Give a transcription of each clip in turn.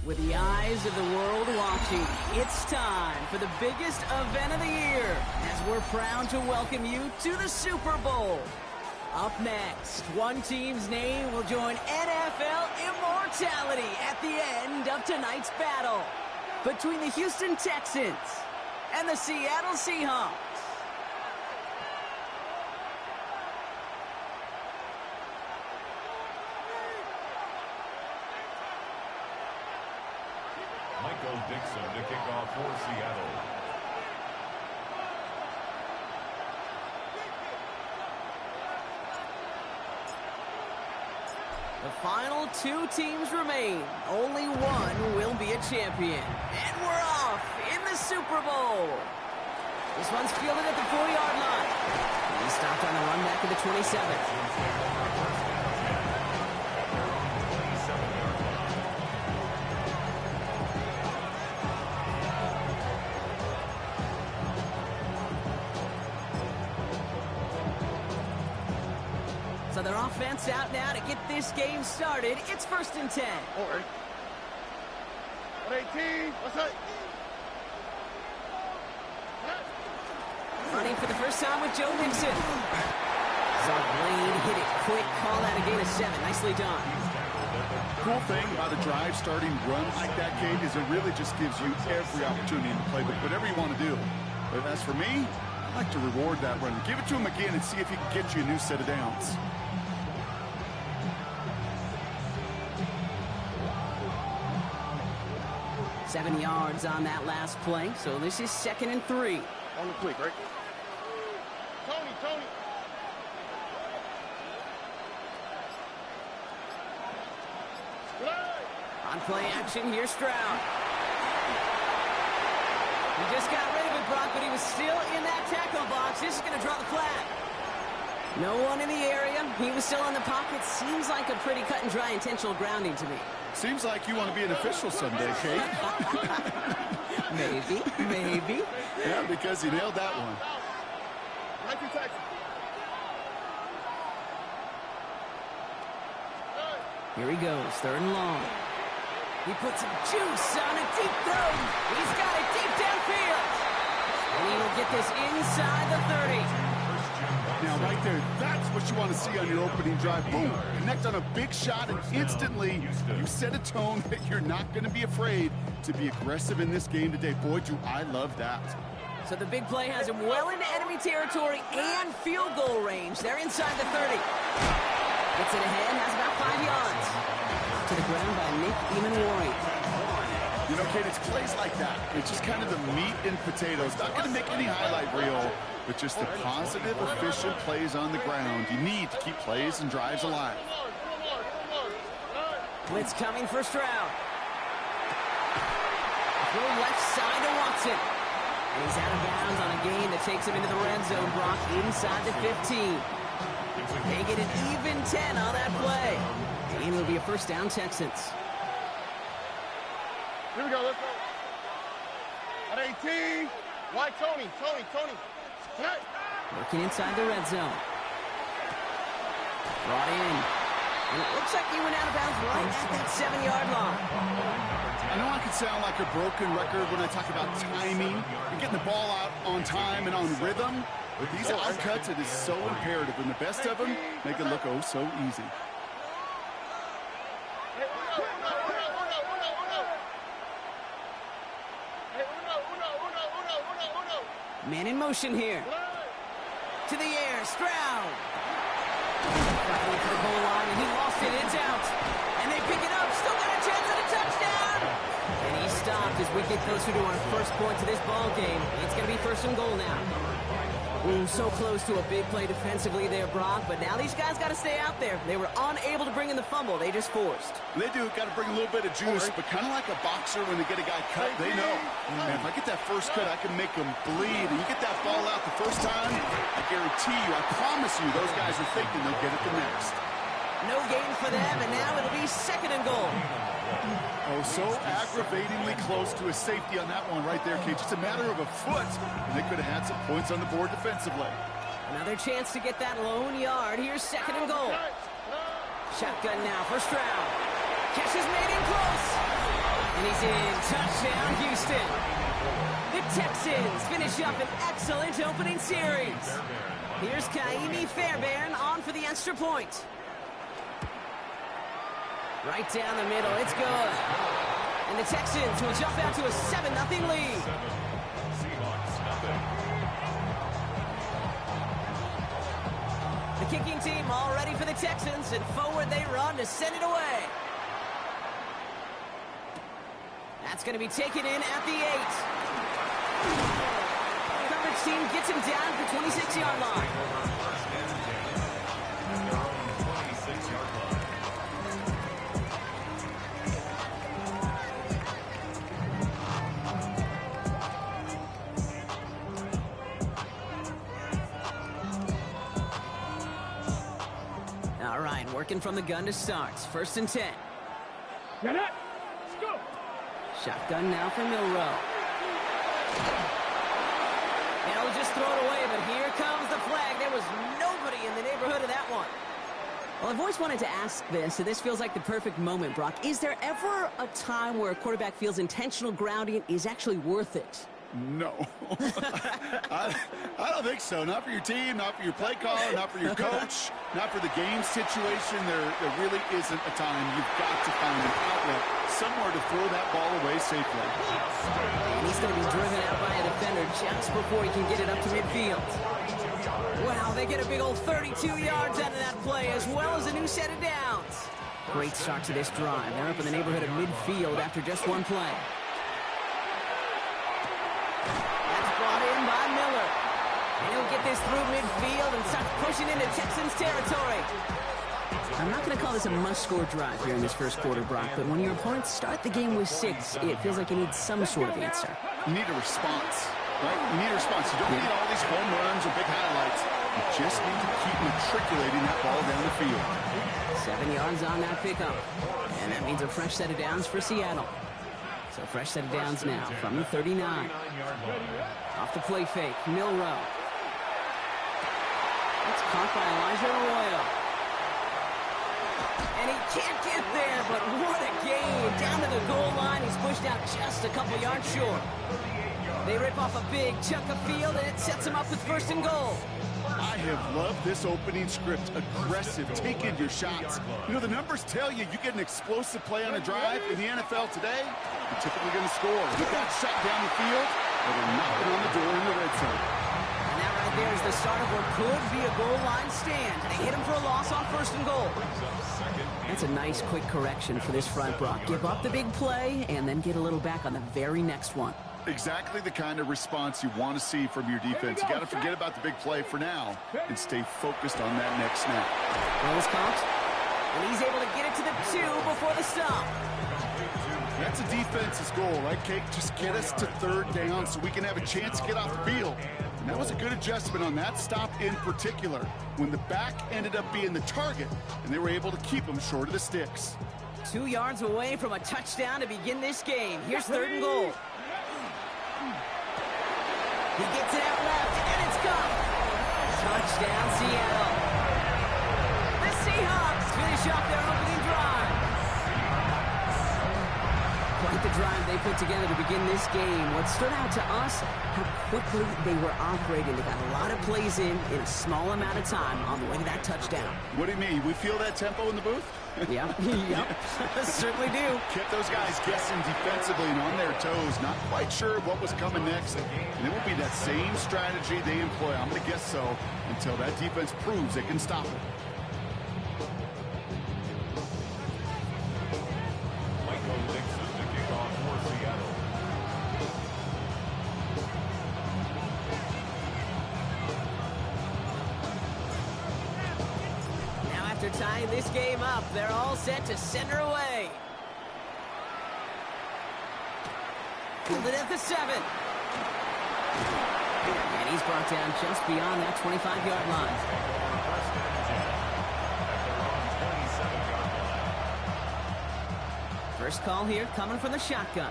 With the eyes of the world watching, it's time for the biggest event of the year as we're proud to welcome you to the Super Bowl. Up next, one team's name will join NFL immortality at the end of tonight's battle between the Houston Texans and the Seattle Seahawks. Dixon to kick off for Seattle. The final two teams remain. Only one will be a champion. And we're off in the Super Bowl. This one's fielded at the 4-yard line. He stopped on a run back at the 27. So their offense out now to get this game started. It's 1st and 10. Or 18. What's up? Running for the first time with Joe Mixon. Saw Blaine hit it quick. Call that a gain of 7. Nicely done. Cool thing about a drive starting run like that, Kate, is it really just gives you every opportunity to play with whatever you want to do. But as for me, I'd like to reward that run. Give it to him again and see if he can get you a new set of downs. Seven yards on that last play, so this is 2nd and 3. On the quick, right? Tony. On play action, here's Stroud. He just got rid of it, Brock, but he was still in that tackle box. This is going to draw the flag. No one in the area. He was still in the pocket. Seems like a pretty cut and dry intentional grounding to me. Seems like you want to be an official someday, Kate. Maybe. Yeah, because you nailed that one. Here he goes, 3rd and long. He puts some juice on a deep throw. He's got it deep downfield. And he will get this inside the 30. Now, right there, that's what you want to see on your opening drive. Boom, connect on a big shot, and instantly you set a tone that you're not going to be afraid to be aggressive in this game today. Boy, do I love that. So the big play has him well into enemy territory and field goal range. They're inside the 30. Gets it ahead, has about 5 yards. To the ground by Nick Eamon-Warren. You know, Kate, it's plays like that. It's just kind of the meat and potatoes. Not going to make any highlight reel, but just the positive, efficient plays on the ground. You need to keep plays and drives alive. Blitz coming for Stroud. Throw left side to Watson. And he's out of bounds on a gain that takes him into the red zone. Brock inside the 15. They get an even 10 on that play. And it'll be a 1st down, Texans. Here we go, let's go. At 18, why Tony? Working inside the red zone. Brought in. And it looks like he went out of bounds right at that 7-yard line. I know I can sound like a broken record when I talk about timing and getting the ball out on time and on rhythm. With these outcuts, it is so imperative. And the best of them make it look oh so easy. Man in motion here. To the air, Stroud. Fighting for the goal line, and he lost it. It's out. And they pick it up. Still got a chance at a touchdown. And he stopped as we get closer to our first points of this ball game. It's going to be first and goal now. Ooh, so close to a big play defensively there, Brock, but now these guys got to stay out there. They were unable to bring in the fumble. They just forced. They do. Got to bring a little bit of juice, but kind of like a boxer when they get a guy cut, they know. Man, if I get that first cut, I can make them bleed. And you get that ball out the first time, I guarantee you, I promise you, those guys are thinking they'll get it the next. No gain for them, and now it'll be second and goal. Oh, so aggravatingly close to a safety on that one right there, Kate. Just a matter of a foot, and they could have had some points on the board defensively. Another chance to get that lone yard. Here's second and goal. Shotgun now, first round. Catch is made in close. And he's in. Touchdown, Houston. The Texans finish up an excellent opening series. Here's Kaimi Fairbairn on for the extra point. Right down the middle, it's good. And the Texans will jump out to a 7-0 lead. Seahawks, nothing. The kicking team all ready for the Texans, and forward they run to send it away. That's going to be taken in at the 8. Coverage team gets him down at the 26-yard line. All right, working from the gun to start. First and 10. Get it. Let's go. Shotgun now for Milrow. They'll just throw it away, but here comes the flag. There was nobody in the neighborhood of that one. Well, I've always wanted to ask this, so this feels like the perfect moment, Brock. Is there ever a time where a quarterback feels intentional grounding is actually worth it? No. I don't think so. Not for your team, not for your play caller, not for your coach, not for the game situation. There really isn't a time. You've got to find an outlet, somewhere to throw that ball away safely. And he's going to be driven out by a defender just before he can get it up to midfield. Wow, they get a big old 32 yards out of that play, as well as a new set of downs. Great start to this drive. They're up in the neighborhood of midfield after just one play. Brought in by Miller. And he'll get this through midfield and start pushing into Texans territory. I'm not going to call this a must-score drive here in this first quarter, Brock, but when your opponents start the game with 6, it feels like you need some sort of answer. You need a response, right? You need a response. You don't need all these home runs or big highlights. You just need to keep matriculating that ball down the field. 7 yards on that pickup. And that means a fresh set of downs for Seattle. So fresh set of downs now from the 39. Off the play fake, Milrow. It's caught by Elijah Arroyo. And he can't get there, but what a game. Down to the goal line, he's pushed out just a couple yards short. They rip off a big chunk of field, and it sets him up with first and goal. I have loved this opening script. Aggressive, taking your shots. You know, the numbers tell you get an explosive play on a drive in the NFL today, you're typically going to score. You got shot down the field, but they're knocking on the door in the red zone. And that right there is the start of what could be a goal line stand. They hit him for a loss on first and goal. That's a nice quick correction for this front, Brock. Give up the big play and then get a little back on the very next one. Exactly the kind of response you want to see from your defense. You got to forget about the big play for now and stay focused on that next snap. Rolls caught, and he's able to get it to the 2 before the stop. That's a defense's goal, right, Kate? Just get us to third down so we can have a chance to get off the field. And that was a good adjustment on that stop in particular, when the back ended up being the target, and they were able to keep him short of the sticks. 2 yards away from a touchdown to begin this game. Here's third and goal. He gets it out left, and it's gone. Touchdown, Seattle. The Seahawks finish off their opening drive. Quite the drive they put together to begin this game. What stood out to us, how quickly they were operating. They got a lot of plays in a small amount of time on the way to that touchdown. What do you mean? We feel that tempo in the booth? Yep. Certainly do. Kept those guys guessing defensively and on their toes, not quite sure what was coming next. And it will be that same strategy they employ, I'm going to guess so, until that defense proves they can stop it. Michael Dixon to kick off for Seattle. After tying this game up, they're all set to send her away. Fielded at the 7. And he's brought down just beyond that 25-yard line. First call here coming from the shotgun.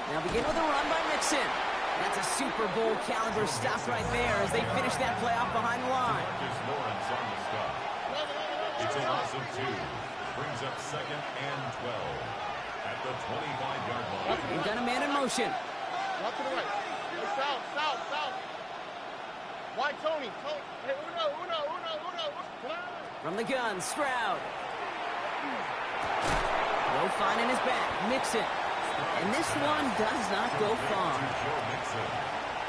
Now begin with a run by Mixon. That's a Super Bowl caliber stop right there as they finish that playoff behind the line. It's a loss of 2. Brings up 2nd and 12 at the 25-yard line. They've got a man in motion. Walk to the right. South, south, south. Why Tony? Hey, Uno. From the gun, Stroud. No finding his back. Mixon. And this one does not go far.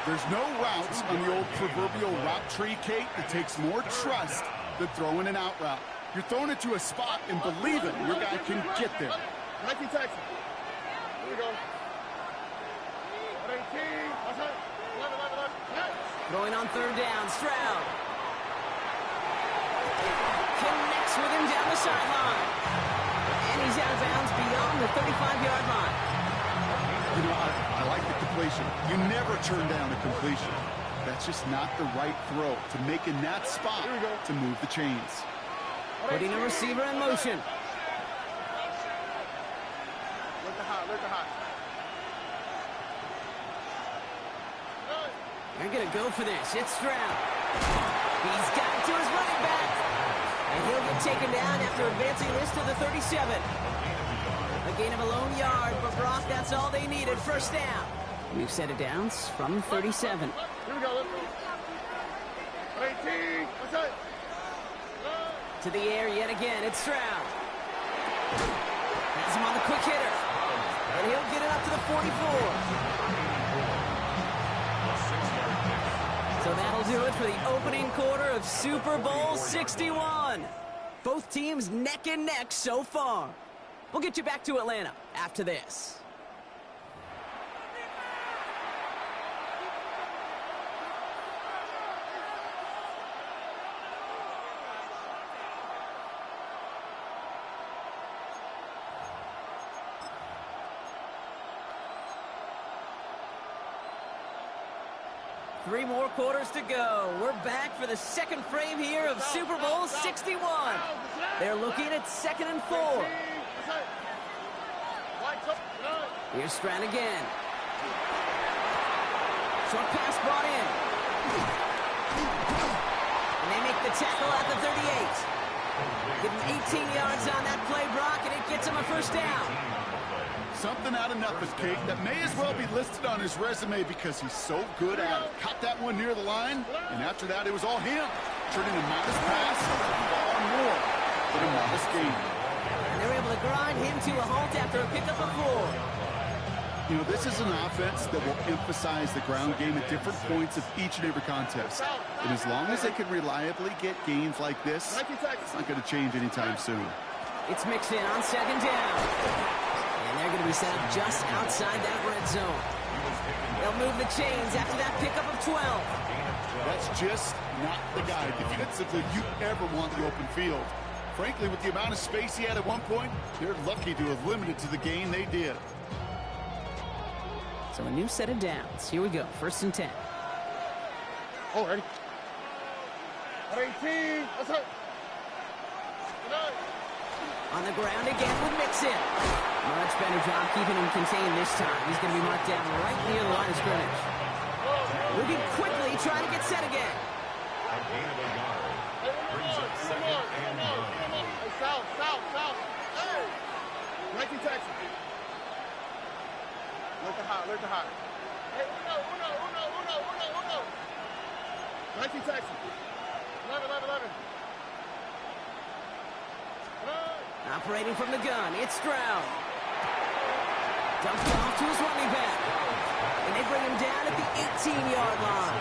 There's no routes on the old proverbial route tree, Kate. It takes more trust than throwing an out route. You're throwing it to a spot and believe it, your guy can get there. Nike Texans. Here we go. 18. Throwing on third down, Stroud. Connects with him down the sideline. And he's out of bounds beyond the 35-yard line. You know, I like the completion. You never turn down a completion. That's just not the right throw to make in that spot to move the chains. Putting a receiver in motion. Look the hot. They're going to go for this. It's Stroud. He's got it to his running back. And he'll get taken down after advancing this to the 37. A gain of a lone yard, but Brock, that's all they needed. First down. We've set it down from 37. Here we go. Let's go. 18. What's that? To the air yet again. It's Stroud. Has him on the quick hitter. And he'll get it up to the 44. So that'll do it for the opening quarter of Super Bowl 61. Both teams neck and neck so far. We'll get you back to Atlanta after this. Three more quarters to go. We're back for the second frame here of Super Bowl 61. They're looking at 2nd and 4. Here's Stroud again. Short pass brought in. And they make the tackle at the 38. Give him 18 yards on that play, Brock, and it gets him a first down. Something out of nothing, Kate, that may as well be listed on his resume because he's so good at it. Caught that one near the line, and after that, it was all him. Turning a modest pass far more than a modest gain. And they're able to grind him to a halt after a pickup of 4. You know, this is an offense that will emphasize the ground game at different points of each and every contest. And as long as they can reliably get gains like this, it's not going to change anytime soon. It's Mixon on 2nd down. And they're going to be set up just outside that red zone. They'll move the chains after that pickup of 12. That's just not the guy defensively you ever want the open field. Frankly, with the amount of space he had at one point, they're lucky to have limited to the gain they did. So a new set of downs. Here we go. 1st and 10. Oh, ready? 18. Let's go. On the ground again with Mixon. Much better job keeping him contained this time. He's going to be marked down right near the line of scrimmage. Moving quickly, trying to get set again. A gain of a yard. Brings up 2nd and 1. Hey, south. Hey! Nike Texans. Look the hot. Hey, Uno. Nike Texans. 11. Operating from the gun, it's Stroud. Dumped off to his running back. And they bring him down at the 18-yard line.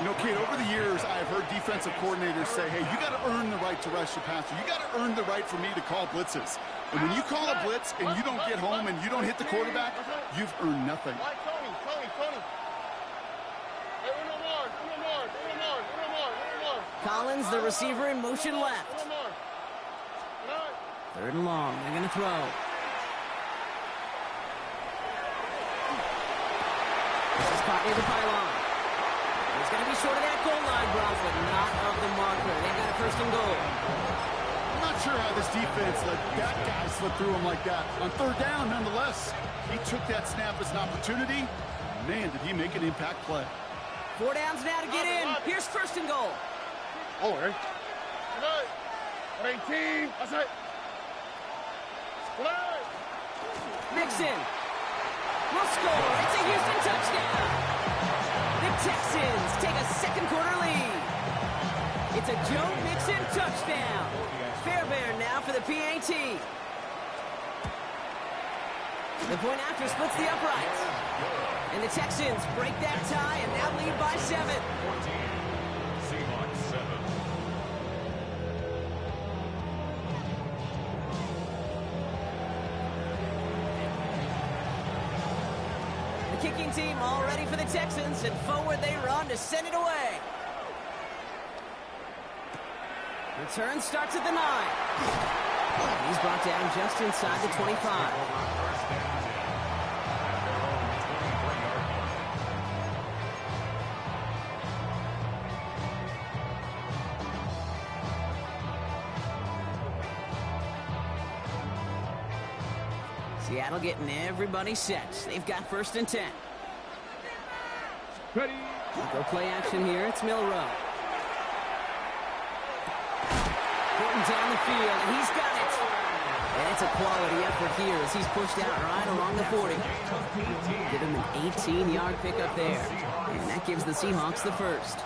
You know, Kate, over the years, I've heard defensive coordinators say, hey, you got to earn the right to rush your passer. You got to earn the right for me to call blitzes. And when you call a blitz and you don't get home and you don't hit the quarterback, you've earned nothing. Why Tony? Hey, Uno more. Collins, the receiver, in motion left. 3rd and long. They're going to throw. This is caught near the pylon. He's going to be short of that goal line, Brock, but not of the marker. They've got a 1st and goal. I'm not sure how this defense let that guy slip through him like that. On 3rd down, nonetheless, he took that snap as an opportunity. Man, did he make an impact play. 4 downs now to get in. Here's 1st and goal. Oh, right. 18. That's it. Mixon will score. It's a Houston touchdown. The Texans take a 2nd quarter lead. It's a Joe Mixon touchdown. Fairbairn now for the PAT. The point after splits the uprights. And the Texans break that tie and now lead by 7. 14. Seahawks 7. The kicking team all ready for the Texans, and forward they run to send it away. Return starts at the 9. He's brought down just inside the 25. Seattle getting everybody set. They've got 1st and 10. Ready. Go play action here. It's Milrow. Getting down the field, and he's got it. And it's a quality effort here as he's pushed out right along the 40. Give him an 18-yard pickup there. And that gives the Seahawks the 1st.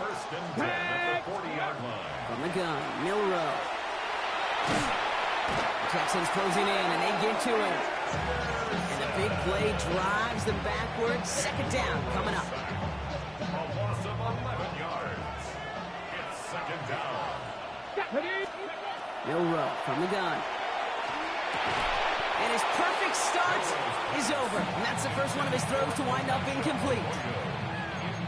1st and 10 at the 40-yard line. From the gun, Milrow. Texans closing in, and they get to him. And the big play drives them backwards. 2nd down coming up. A loss of 11 yards. It's 2nd down. Milrow from the gun. And his perfect start is over. And that's the first one of his throws to wind up incomplete.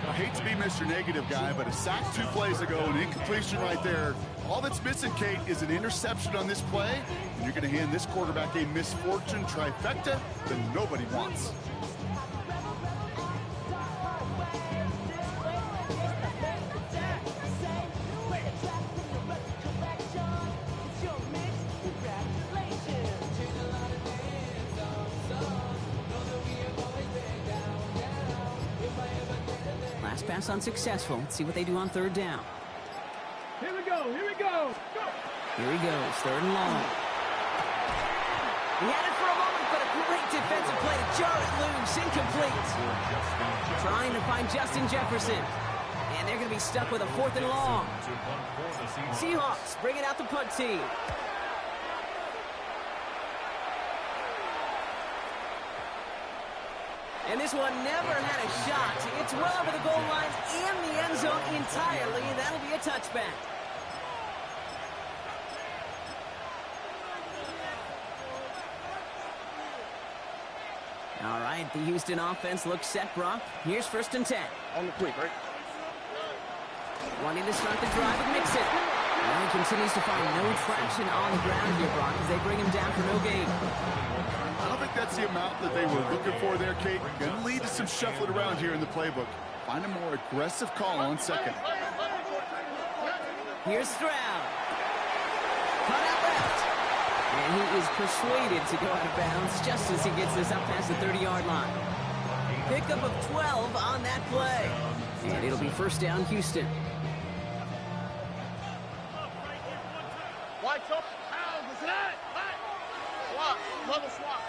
I hate to be Mr. Negative guy, but a sack 2 plays ago, an incompletion right there. All that's missing, Kate, is an interception on this play, and you're going to hand this quarterback a misfortune trifecta that nobody wants. Last pass unsuccessful. Let's see what they do on 3rd down. Here we go. Here we go. Go. Here he goes. 3rd and long. He had it for a moment, but a great defensive play to jar it loose. Incomplete. Trying to find Justin Jefferson. And they're going to be stuck with a 4th and long. Seahawks bringing out the punt team. And this one never had a shot. It's well over the goal line and the end zone entirely. That'll be a touchback. All right, the Houston offense looks set, Brock. Here's 1st and 10. On the quick, right? Wanting to start the drive with Mixon. Well, he continues to find no traction on the ground here, Brock, as they bring him down for no gain. I don't think that's the amount that they were looking for there, Kate. Going to lead to some shuffling around here in the playbook. Find a more aggressive call on 2nd. Here's Stroud. Cut out left. And he is persuaded to go out of bounds just as he gets this up past the 30-yard line. Pickup of 12 on that play. And it'll be 1st down, Houston. White top. What's that? Swap. Another swap.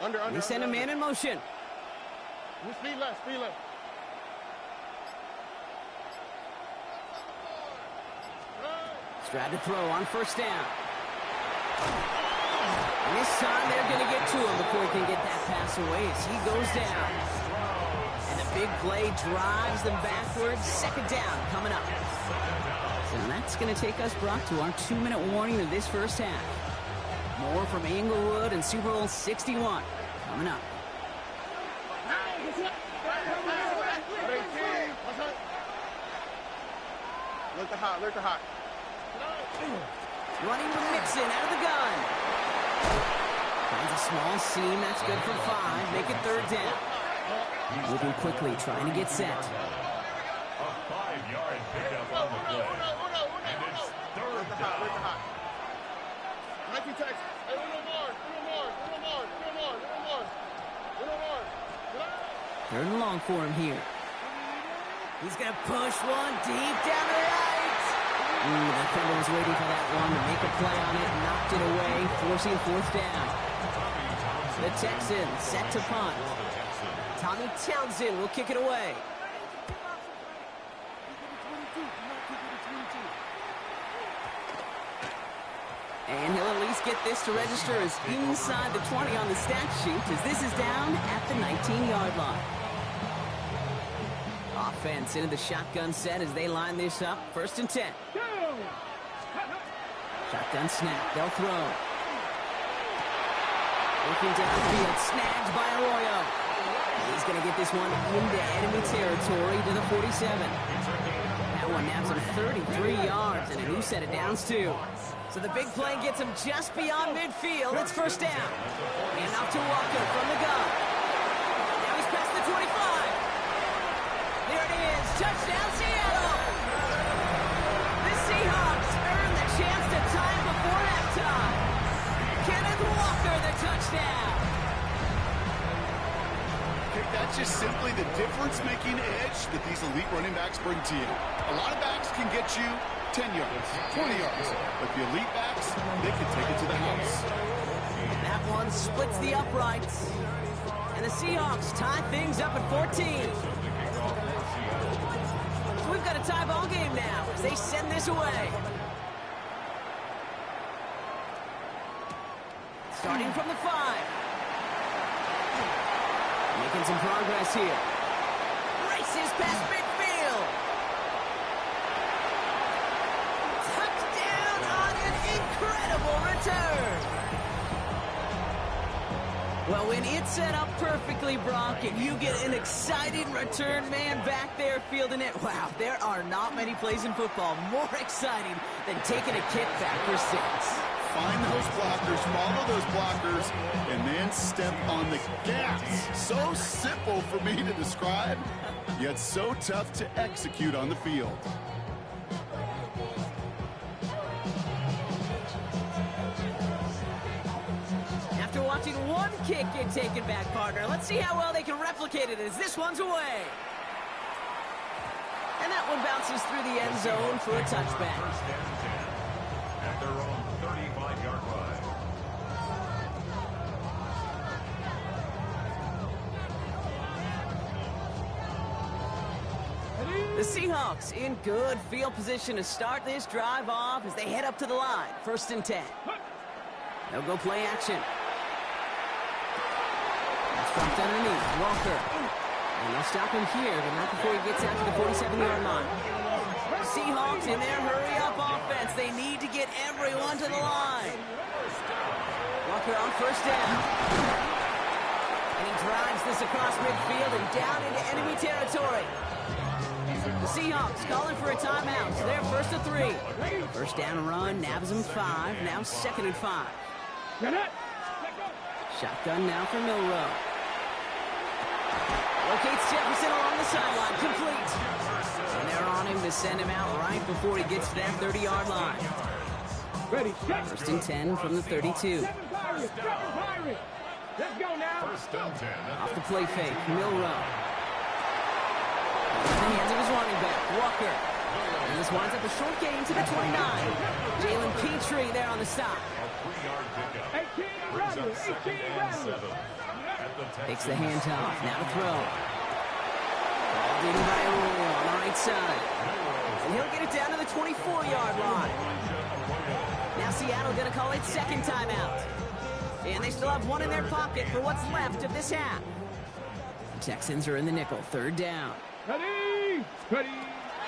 Under. They send a man in motion. Speed left. Stroud to throw on 1st down. And this time they're going to get to him before he can get that pass away as he goes down. And the big play drives them backwards. 2nd down coming up. So that's going to take us, Brock, to our 2-minute warning of this 1st half. More from Inglewood and Super Bowl 61 coming up. Look the hot, look the hot. Running with Mixon out of the gun. Finds a small seam. That's good for 5. Make it 3rd down. Moving quickly, trying to get set. A 5-yard pickup on the play. And it's 3rd down. Look the hot. Nike Texans. Hey, Uno Mars. 3rd and long for him here. He's going to push one deep down the right. The defender was waiting for that one to make a play on it. Knocked it away, forcing 4th down. The Texans set to punt. Tommy Townsend will kick it away. And he'll at least get this to register as inside the 20 on the stat sheet, as this is down at the 19-yard line. Offense into the shotgun set as they line this up. 1st and 10. Shotgun snap. They'll throw. Working downfield. Snagged by Arroyo. He's going to get this one into enemy territory to the 47. That one naps him 33 yards and a new set of downs, too. So the big play gets him just beyond midfield. It's 1st down. And off to Walker from the gun. Now he's past the 25. There it is. Touchdown, Seattle. The Seahawks earn the chance to tie before halftime. Kenneth Walker, the touchdown. Okay, that's just simply the difference-making edge that these elite running backs bring to you. A lot of backs can get you 10 yards, 20 yards. But the elite backs, they can take it to the house. That one splits the uprights. And the Seahawks tie things up at 14. So we've got a tie ball game now as they send this away. Starting from the 5. Making some progress here. Races past midfield. Touchdown on an incredible return. Well, when it's set up perfectly, Brock, and you get an exciting return man back there fielding it, wow, there are not many plays in football more exciting than taking a kick back for 6. Find those blockers, follow those blockers, and then step on the gas. So simple for me to describe, yet so tough to execute on the field. After watching one kick get taken back, partner, let's see how well they can replicate it as this one's away. And that one bounces through the end zone for a touchback. At their own 35-yard line. The Seahawks in good field position to start this drive off as they head up to the line. 1st and 10. They'll go play action. That's dropped underneath. Walker. And they'll stop him here, but not before he gets out to the 47-yard line. Seahawks in their hurry-up offense. They need to get everyone to the line. Walker on 1st down. And he drives this across midfield and down into enemy territory. The Seahawks calling for a timeout. So they're 1st and 3. 1st down run, nabs them 5. Now 2nd and 5. Shotgun now for Milrow. Locates Jefferson along the sideline. Complete. And they're on him to send him out right before he gets to that 30-yard line. Ready, 1st and 10 from the 32. Let's go now. 1st and 10. Off the play fake. Milrow. In the hands of his running back, Walker. And this winds up a short gain to the 29. Jalen Petrie there on the stop. A 3-yard pickup. 18 Brings up runners, 2nd 18 and runners. 7. At the Takes the Texans handoff. Super. Now to throw. Ball in by Arroyo on the right side. And he'll get it down to the 24-yard line. Now Seattle going to call it 2nd timeout. And they still have one in their pocket for what's left of this half. The Texans are in the nickel. 3rd down. Ready.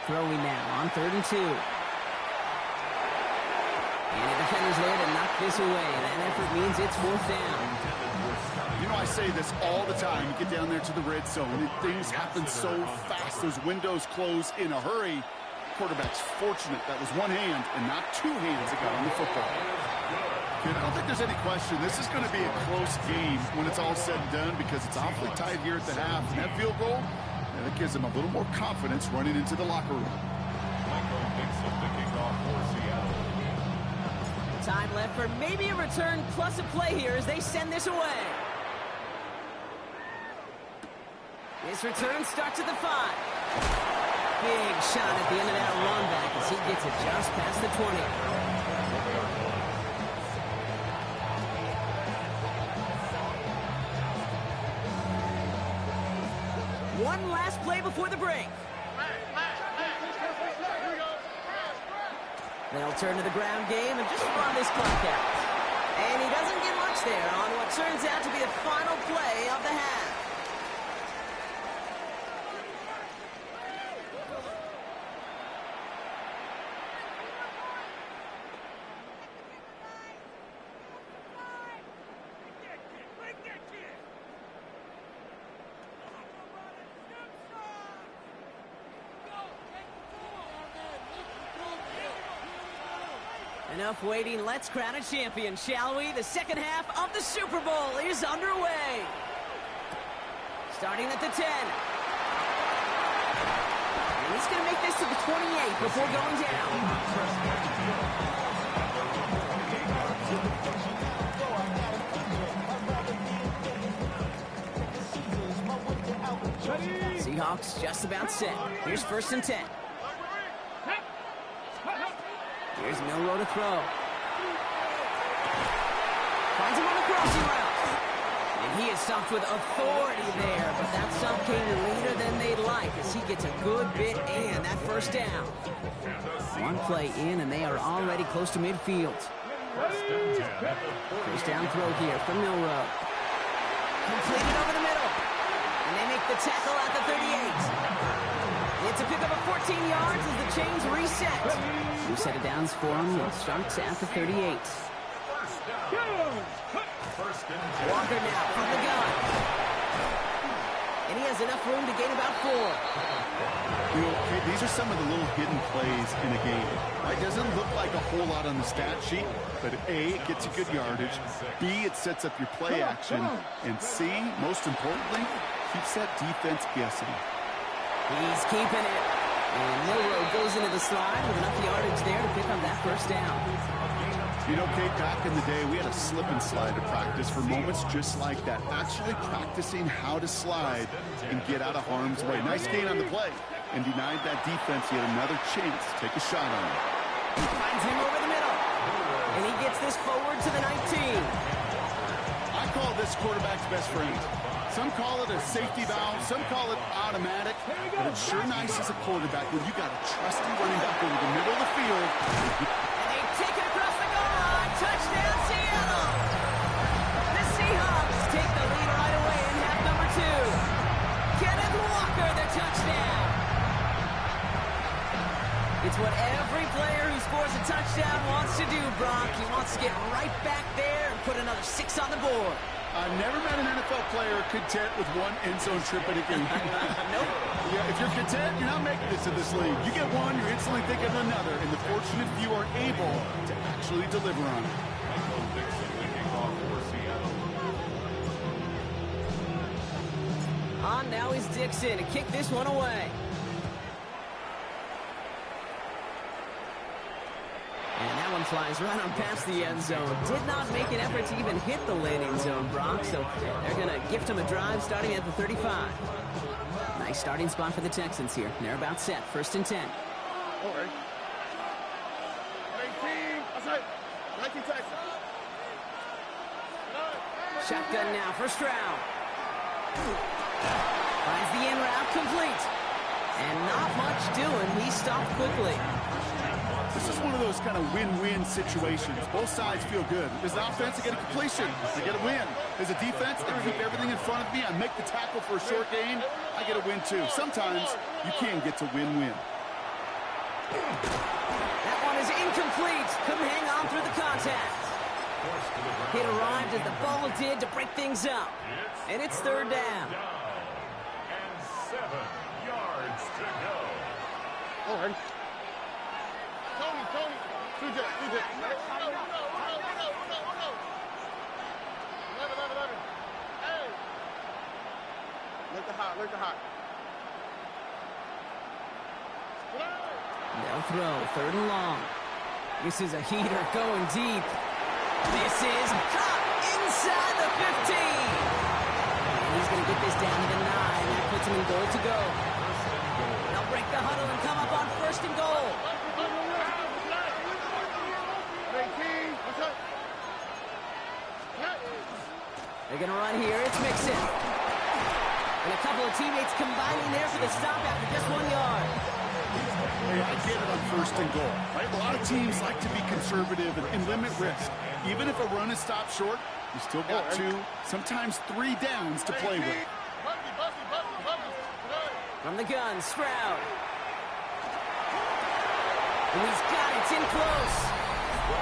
Throwing now on 3rd and 2. And the defender's there to knock this away. That effort means it's 4th down. You know, I say this all the time. You get down there to the red zone, and things happen so fast. Those windows close in a hurry. Quarterback's fortunate that was one hand and not two hands that got on the football. I don't think there's any question. This is going to be a close game when it's all said and done because it's awfully tight here at the half. And that field goal, that gives them a little more confidence running into the locker room. Michael picks up the kickoff for Seattle. Time left for maybe a return plus a play here as they send this away. This return starts at the 5. Big shot at the end of that run back as he gets it just past the 20. One last play before the break. They'll turn to the ground game and just run this clock out. And he doesn't get much there on what turns out to be the final play of the half. Enough waiting, let's crown a champion, shall we? The second half of the Super Bowl is underway. Starting at the 10. And he's going to make this to the 28 before going down. Seahawks just about set. Here's 1st and 10. Here's Milrow to throw. Finds him on the crossing route. And he is stuffed with authority there, but that stop came later than they'd like as he gets a good bit and that 1st down. One play in and they are already close to midfield. 1st down throw here from Milrow. Completed over the middle. And they make the tackle at the 38. It's a pickup of 14 yards as the chains reset. New set of downs for him. It starts at the 38. Walker now from the gun. And he has enough room to gain about 4. You know, these are some of the little hidden plays in a game. It doesn't look like a whole lot on the stat sheet, but A, it gets you good yardage. B, it sets up your play action. And C, most importantly, keeps that defense guessing. He's keeping it. And Milrow goes into the slide with enough yardage there to pick up that 1st down. You know, Kate, back in the day, we had a slip and slide to practice for moments just like that. Actually practicing how to slide and get out of harm's way. Nice gain on the play. And denied that defense yet another chance to take a shot on him. He finds him over the middle. And he gets this forward to the 19. I call this quarterback's best friend. Some call it a safety valve, some call it automatic, but it's sure nice as a quarterback when you got a trusty running back over the middle of the field. And they take it across the goal line. Touchdown, Seattle! The Seahawks take the lead right away in half number 2. Kenneth Walker, the touchdown. It's what every player who scores a touchdown wants to do, Brock. He wants to get right back there and put another 6 on the board. I've never met an NFL player content with one end zone trip in a game. Nope. Yeah, if you're content, you're not making it to this league. You get one, you're instantly thinking of another, and the fortunate few are able to actually deliver on it. On now is Dixon to kick this one away. And that one flies right on past the end zone. Did not make an effort to even hit the landing zone, Brock. So they're going to gift him a drive starting at the 35. Nice starting spot for the Texans here. They're about set. 1st and 10. Okay. 19. Outside. 19 Texans. Shotgun now for Stroud. Finds the in route complete. And not much doing. He stopped quickly. This is one of those kind of win-win situations. Both sides feel good. There's an offense, I get a completion, I get a win. There's a defense, I keep everything in front of me, I make the tackle for a short gain, I get a win too. Sometimes you can get to win-win. That one is Incomplete. Couldn't hang on through the contact. It arrived as the ball did to break things up. And it's third down. And 7 yards to go. All right. Tony. CJ. Uno. 11. Hey. Look the hot. They'll throw, third and long. This is a heater going deep. This is caught inside the 15. And he's going to get this down to the 9. That puts him in goal to go. They'll break the huddle and come up on first and goal. They're going to run here. It's Mixon. And a couple of teammates combining there for the stop after just 1 yard. Hey, I get it on first and goal, right? A lot of teams like to be conservative and limit risk. Even if a run is stopped short, you still got 2, sometimes 3 downs to play with. From the gun, Stroud. And he's got it. It's in close.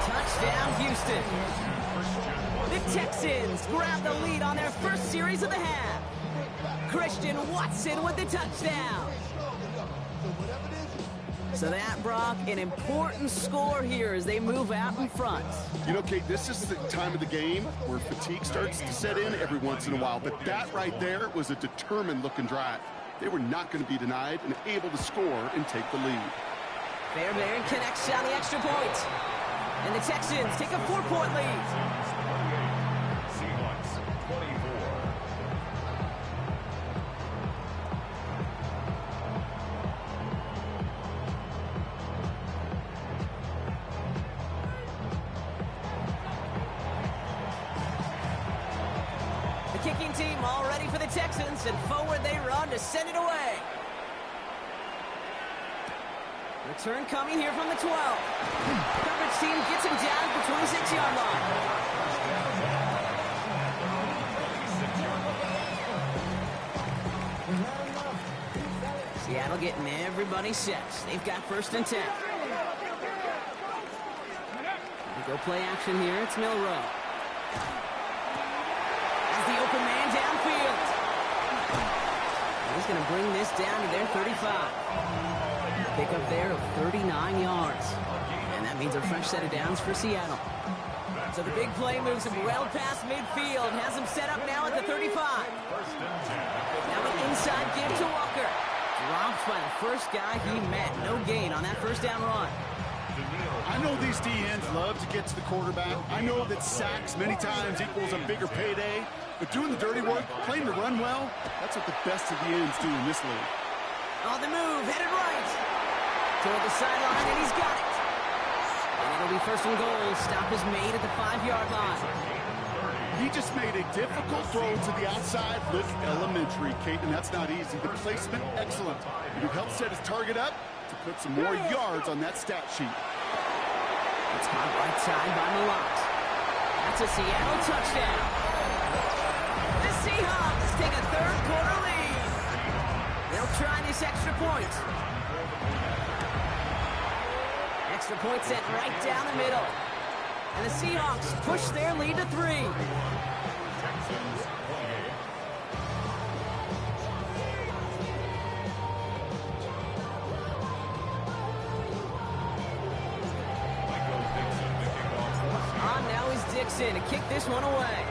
Touchdown, Houston. The Texans grab the lead on their first series of the half. Christian Watson with the touchdown. So that, Brock, an important score here as they move out in front. You know, Kate, this is the time of the game where fatigue starts to set in every once in a while. But that right there was a determined-looking drive. They were not going to be denied and able to score and take the lead. Fairbairn connects on the extra point. And the Texans take a 4-point lead. Seahawks 24. The kicking team all ready for the Texans, and forward they run to send it away. Return coming here from the 12. Coverage team gets him down at the 26-yard line. Seattle getting everybody set. They've got first and 10. They go play action here. It's Milrow. As the open man downfield. He's going to bring this down to their 35. Pickup there of 39 yards. And that means a fresh set of downs for Seattle. So the big play moves him well past midfield. Has him set up now at the 35. Now an inside give to Walker. Dropped by the first guy he met. No gain on that first down run. I know these DNs love to get to the quarterback. I know that sacks many times equals a bigger payday. But doing the dirty work, playing the run well, that's what the best of the ends do in this league. On the move, headed right. Toward the sideline, and he's got it. And it'll be first and goal. Stop is made at the 5-yard line. He just made a difficult throw to the outside. Look elementary, Kate, and that's not easy. The placement, excellent. It helped set his target up to put some more yards on that stat sheet. It's caught right side by Malott. That's a Seattle touchdown. The Seahawks take a third-quarter lead. They'll try this extra point. Extra point set right down the middle. And the Seahawks push their lead to 3. On now is Dixon to kick this one away.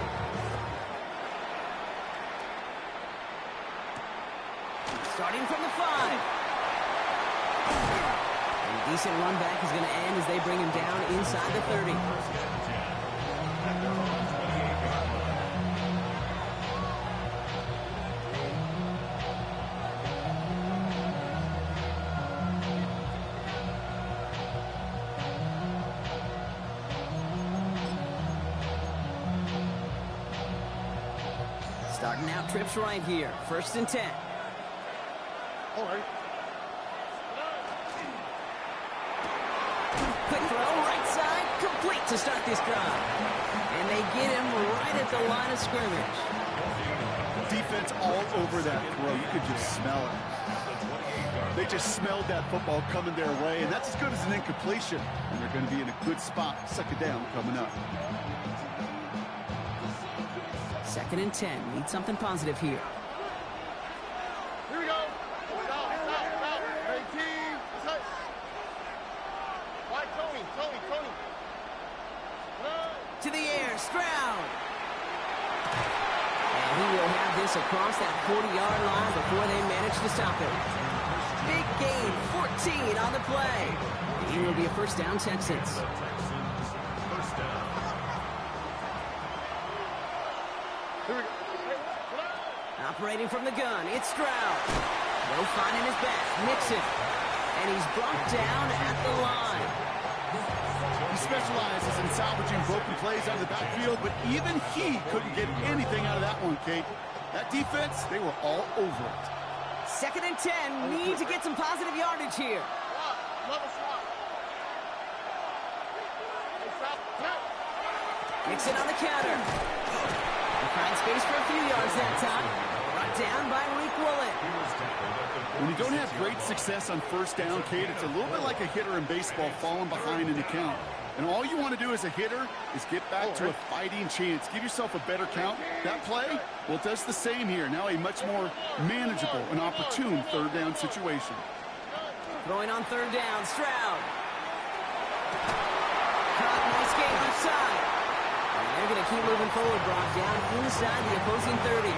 Starting from the 5. A decent run back is going to end as they bring him down inside the 30. Starting out trips right here. First and 10. All right. Quick throw, right side, complete to start this drive. And they get him right at the line of scrimmage. Defense all over that throw. You could just smell it. They just smelled that football coming their way, and that's as good as an incompletion. And they're going to be in a good spot. Second down coming up. 2nd and 10. Need something positive here. Here we go. Stop. Hey, team. Why, Tony. To the air, Stroud. And he will have this across that 40-yard line before they manage to stop it. Big gain, 14 on the play. It will be a first down, Texans. First down. Here we go. Operating from the gun, it's Stroud. No finding his back, Mixon. And he's brought down at the line. He specializes in salvaging broken plays out of the backfield, but even he couldn't get anything out of that one, Kate. That defense, they were all over it. 2nd and 10, need to get some positive yardage here. Level slot. Mixon on the counter. They find space for a few yards that time. Brought down by Malik Woolen. When you don't have great success on first down, Kate, it's a little bit like a hitter in baseball falling behind in the count. And all you want to do as a hitter is get back to a fighting chance. Give yourself a better count. That play, well, it does the same here. Now a much more manageable and opportune third down situation. Throwing on 3rd down, Stroud. Nice game outside. And they're going to keep moving forward, Brock, down inside the opposing 30.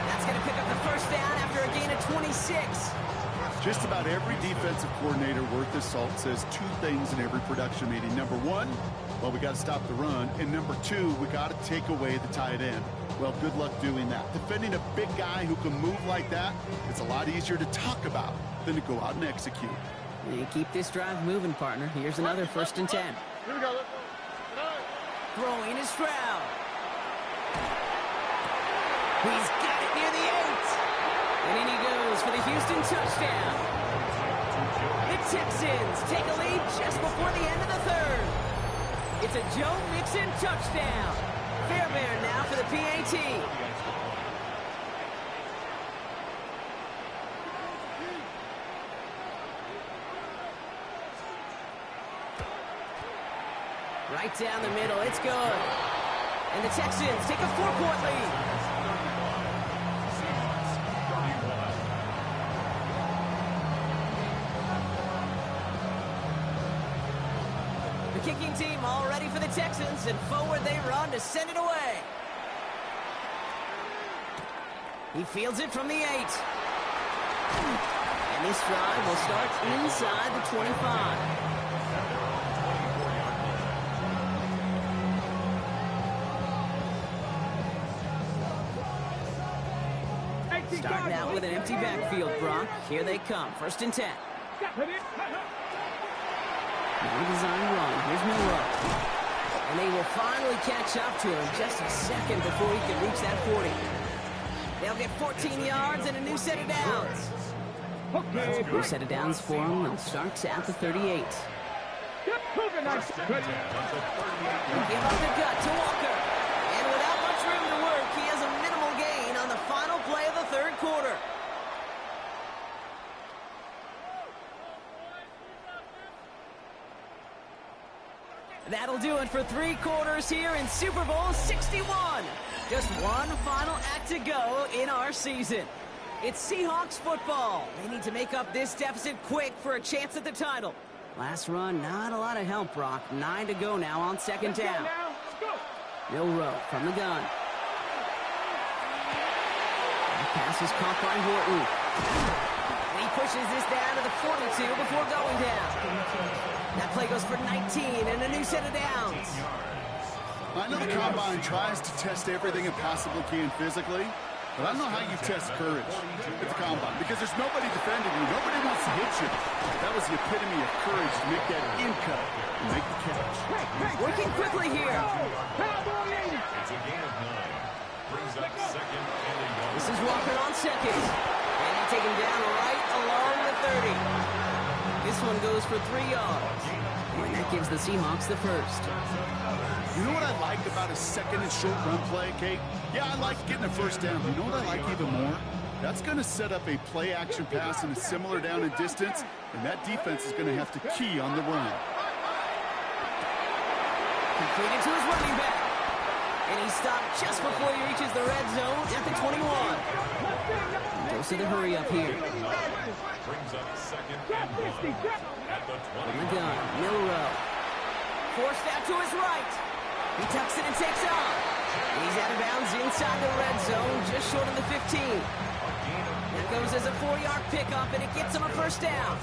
That's going to pick up the first down after a gain of 26. Just about every defensive coordinator worth his salt says two things in every production meeting. Number one, well, we got to stop the run. And number two, we got to take away the tight end. Well, good luck doing that. Defending a big guy who can move like that, it's a lot easier to talk about than to go out and execute. And keep this drive moving, partner. Here's another 1st and 10. Here we go. Throwing is Stroud. He's got it near the 8. And in he goes for the Houston touchdown. The Texans take a lead just before the end of the 3rd. It's a Joe Mixon touchdown. Fairbairn now for the PAT. Right down the middle, it's good. And the Texans take a 4-point lead. Kicking team all ready for the Texans, and forward they run to send it away. He fields it from the 8. And this drive will start inside the 25. Starting out with an empty backfield, Brock. Here they come, 1st and 10. Well-designed run. Here's Monroe. And they will finally catch up to him just a second before he can reach that 40. They'll get 14 yards and a new set of downs. New set of downs for him. They'll start at the 38. Give up the gut to Walker. And without much room to work, he has a minimal gain on the final play of the 3rd quarter. That'll do it for 3 quarters here in Super Bowl 61. Just one final act to go in our season. It's Seahawks football. They need to make up this deficit quick for a chance at the title. Last run, not a lot of help, Brock. 9 to go now on 2nd down. Milroe from the gun. That pass is caught by Horton. He pushes this down to the 42 before going down. That play goes for 19 and a new set of downs. I know the Combine tries to test everything it possibly can physically, but I don't know how you test courage at the Combine because there's nobody defending you. Nobody wants to hit you. That was the epitome of courage to make that in cut and make the catch. Working quickly here. It's a gain of 9. Brings up 2nd and a yard. This is Walker on 2nd. And they take him down right along the 30. This one goes for 3 yards. And that gives the Seahawks the 1st. You know what I like about a 2nd and short run play, Kate? Yeah, I like getting a 1st down. You know what I like even more? That's going to set up a play-action pass and a similar down and distance, and that defense is going to have to key on the run. Completed to his running back. And he stopped just before he reaches the red zone at the 21. Goes to the hurry up here. Brings up second and 1 at the 20. On the gun, Milrow. Forced out to his right. He tucks it and takes off. He's out of bounds inside the red zone, just short of the 15. That goes as a 4-yard pickup, and it gets him a first down.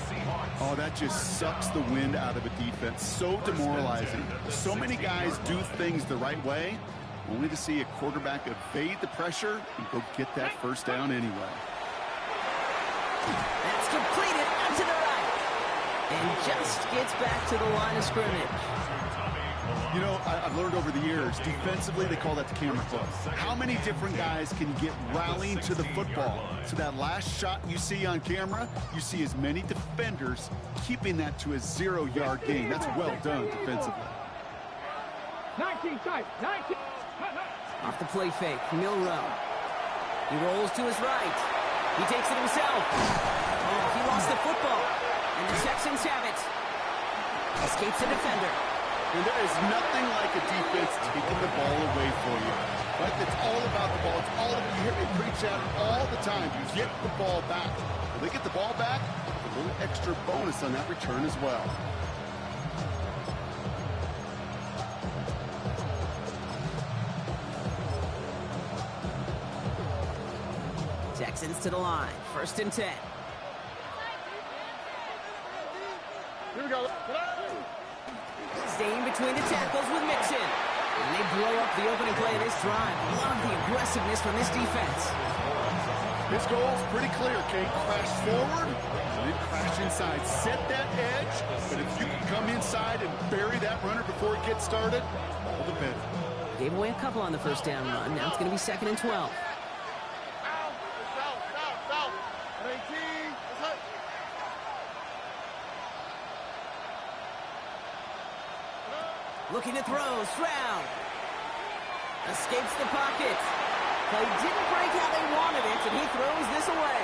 Oh, that just sucks the wind out of a defense. So demoralizing. So many guys do things the right way, only to see a quarterback evade the pressure and go get that first down anyway. That's completed out to the right. And just gets back to the line of scrimmage. You know, I've learned over the years, defensively, they call that the camera club. How many different guys can get rallying to the football? So that last shot you see on camera, you see as many defenders keeping that to a 0-yard gain. That's well done defensively. 19 tight, 19. Off the play fake, Milrow. He rolls to his right. He takes it himself. Oh, he lost the football. And the Texans have it. Escapes the defender. And there is nothing like a defense taking the ball away for you. Right? It's all about the ball. It's all about, you hear me preach that all the time. You get the ball back. When they get the ball back, a little extra bonus on that return as well. Texans to the line. 1st and 10. Here we go. Staying between the tackles with Mixon. And they blow up the opening play of this drive. Love the aggressiveness from this defense. His goal is pretty clear, Kate. Crash forward and then crash inside. Set that edge, but if you can come inside and bury that runner before it gets started, all the better. Gave away a couple on the first down run. Now it's going to be 2nd and 12. Looking to throw, Stroud. Escapes the pocket. Play didn't break how they wanted it, and he throws this away.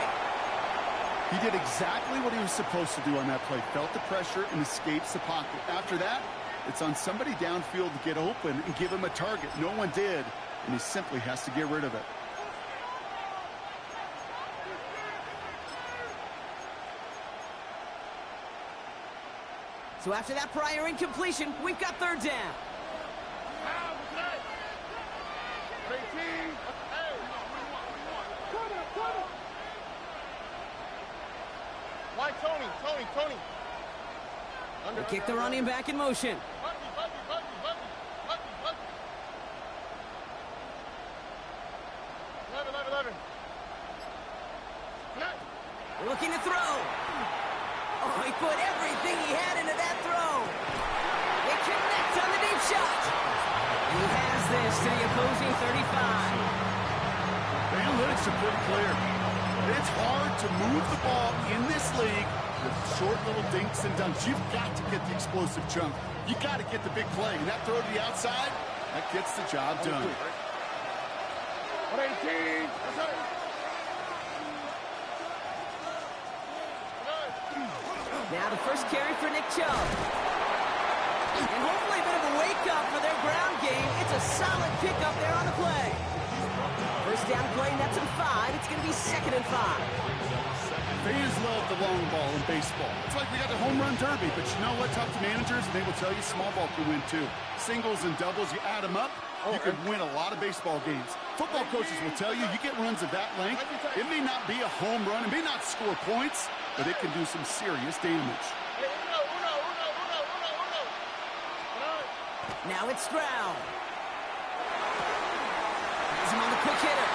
He did exactly what he was supposed to do on that play. Felt the pressure and escapes the pocket. After that, it's on somebody downfield to get open and give him a target. No one did, and he simply has to get rid of it. So after that prior incompletion, we've got 3rd down. Why Tony? They kick the running back in motion. Looking to throw. Oh, he put everything he had into that throw. They connect on the deep shot. And he has this to the opposing 35. The analytics are pretty clear. It's hard to move the ball in this league with short little dinks and dunks. You've got to get the explosive chunk. You got to get the big play. And that throw to the outside, that gets the job done. 118. Now the first carry for Nick Chubb. And hopefully a bit of a wake-up for their ground game. It's a solid pickup there on the play. First down play, nets him 5. It's going to be 2nd and 5. Fans love the long ball in baseball. It's like we got the home run derby, but you know what? Talk to managers, and they will tell you small ball can win too. Singles and doubles, you add them up, you can win a lot of baseball games. Football coaches will tell you, you get runs of that length, it may not be a home run, it may not score points, but it can do some serious damage. Now it's Stroud. Has him on the quick hitter.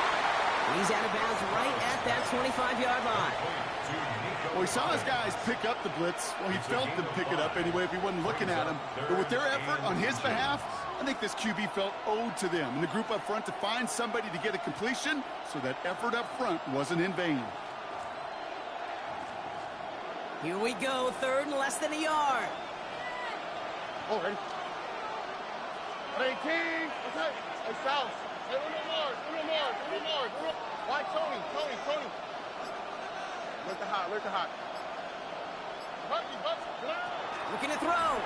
He's out of bounds right at that 25-yard line. Well, he saw his guys pick up the blitz. Well, he felt them pick it up anyway if he wasn't looking at him. But with their effort on his behalf, I think this QB felt owed to them and the group up front to find somebody to get a completion so that effort up front wasn't in vain. Here we go, 3rd and less than a yard. Oh, ready? 18. Hey, South. Hey, Uno more. Why Tony? Look to hot, look to hot. Looking to throw.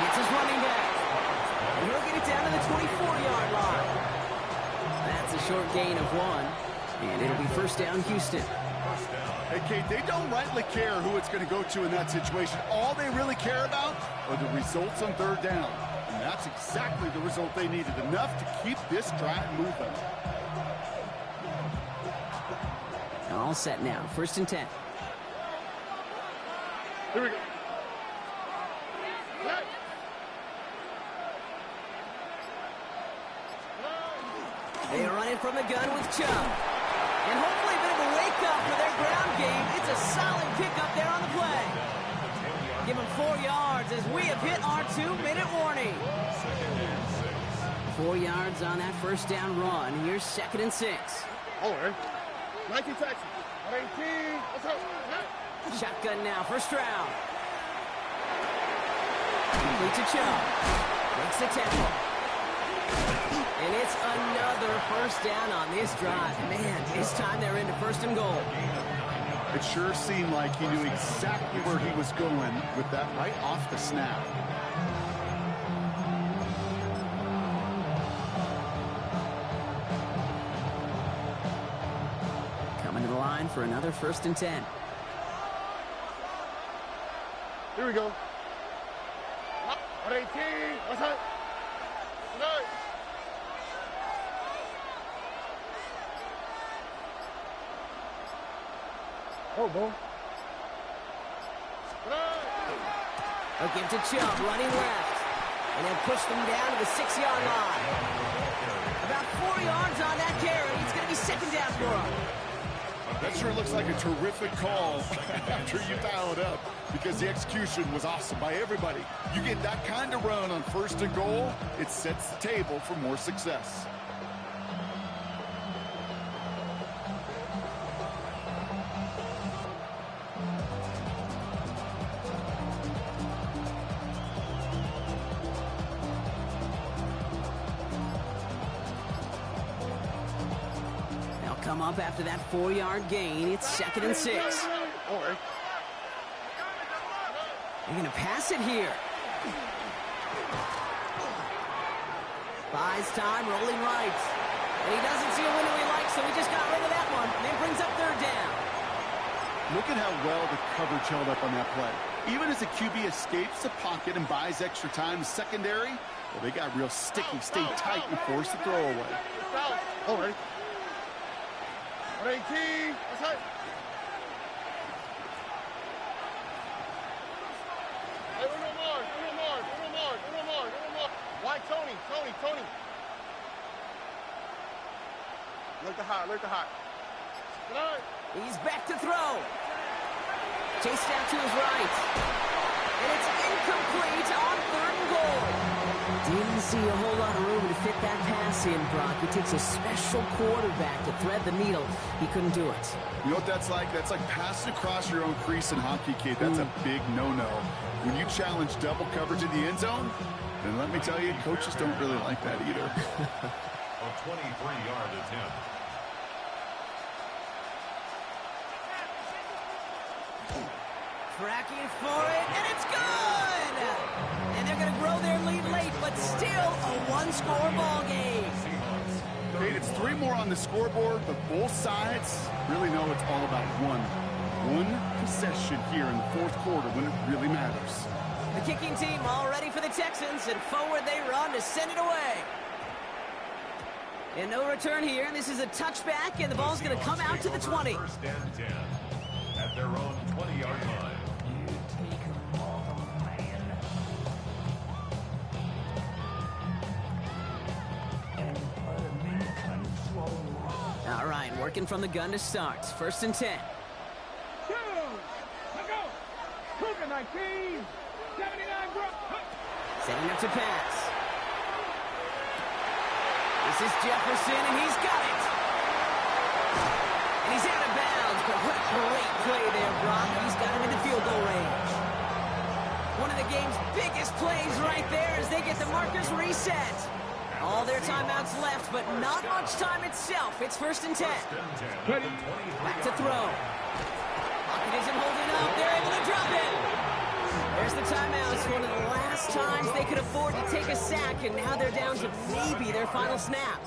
Gets his running back. And he'll get it down to the 24-yard line. That's a short gain of 1. And it'll be first down, Houston. Hey, Kate, they don't rightly care who it's going to go to in that situation. All they really care about are the results on third down. And that's exactly the result they needed. Enough to keep this drive moving. All set now. First and 10. Here we go. They are running from the gun with Chubb. And hopefully a bit of a wake-up for their ground game. It's a solid pickup there on the play. Give him 4 yards as we have hit our 2-minute warning. 4 yards on that first down run. Here's 2nd and 6. All right. 19 Texans. 18. Let's go. Shotgun now, first round. Complete to Chubb. Makes the tackle. And it's another first down on this drive. Man, this time they're into 1st and goal. It sure seemed like he knew exactly where he was going with that right off the snap. Coming to the line for another 1st and 10. Here we go. 18. Let's go. Oh, boy. They'll give to Chubb, running left. And they'll push them down to the 6-yard line. About 4 yards on that carry. It's going to be 2nd down for them. That sure looks like a terrific call after you dial it up, because the execution was awesome by everybody. You get that kind of run on 1st and goal, it sets the table for more success. Come up after that 4-yard gain. It's 2nd and 6. All right. They're going to pass it here. Buys time, rolling right. And he doesn't see a window he likes, so he just got rid of that one. And it brings up 3rd down. Look at how well the coverage held up on that play. Even as the QB escapes the pocket and buys extra time, the secondary, well, they got real sticky, stay tight, and force the throw away. All right. 18. Let's go. Hey, Uno more. Why, Tony? Look to hot. He's back to throw. Chased out to his right. And it's incomplete on 3rd and goal. Didn't see a whole lot of room to fit that pass in, Brock. It takes a special quarterback to thread the needle. He couldn't do it. You know what that's like? That's like passing across your own crease in hockey, Kate. That's a big no-no. When you challenge double coverage in the end zone, then let me tell you, coaches don't really like that either. A 23-yard attempt. Tracking for it, and it's good! And they're going to grow their lead late, but still a 1-score ball game. Kate, it's 3 more on the scoreboard, but both sides really know it's all about one possession here in the 4th quarter when it really matters. The kicking team all ready for the Texans, and forward they run to send it away. And no return here. This is a touchback, and the ball's going to come out to the 20. 1st and 10 at their own 20-yard line. All right, working from the gun to start. 1st and 10. Let's go. Cougar 19. 79, bro. Setting up to pass. This is Jefferson, and he's got it. And he's out of bounds, but what a great play there, Brock. He's got him in the field goal range. One of the game's biggest plays right there as they get the markers reset. All their timeouts left, but not much time itself. It's 1st and 10. Back to throw. Pocket isn't holding up. They're able to drop it. There's the timeout. It's one of the last times they could afford to take a sack, and now they're down to maybe their final snap.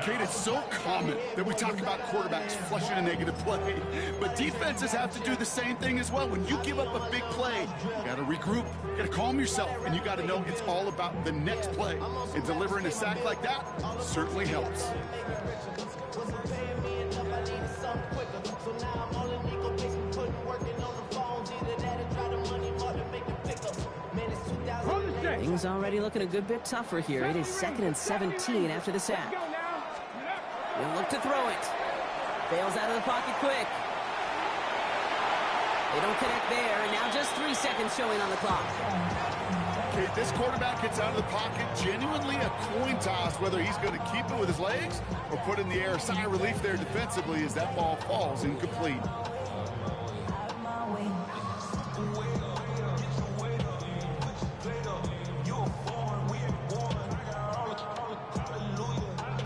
Kate, it's so common that we talk about quarterbacks flushing a negative play, but defenses have to do the same thing as well. When you give up a big play, you got to regroup, you got to calm yourself, and you got to know it's all about the next play. And delivering a sack like that certainly helps. Things already looking a good bit tougher here. It is 2nd and 17 after the sack. He'll look to throw it. Bails out of the pocket quick. They don't connect there, and now just 3 seconds showing on the clock. Okay, this quarterback gets out of the pocket, genuinely a coin toss, whether he's going to keep it with his legs or put it in the air. Sigh of relief there defensively as that ball falls incomplete.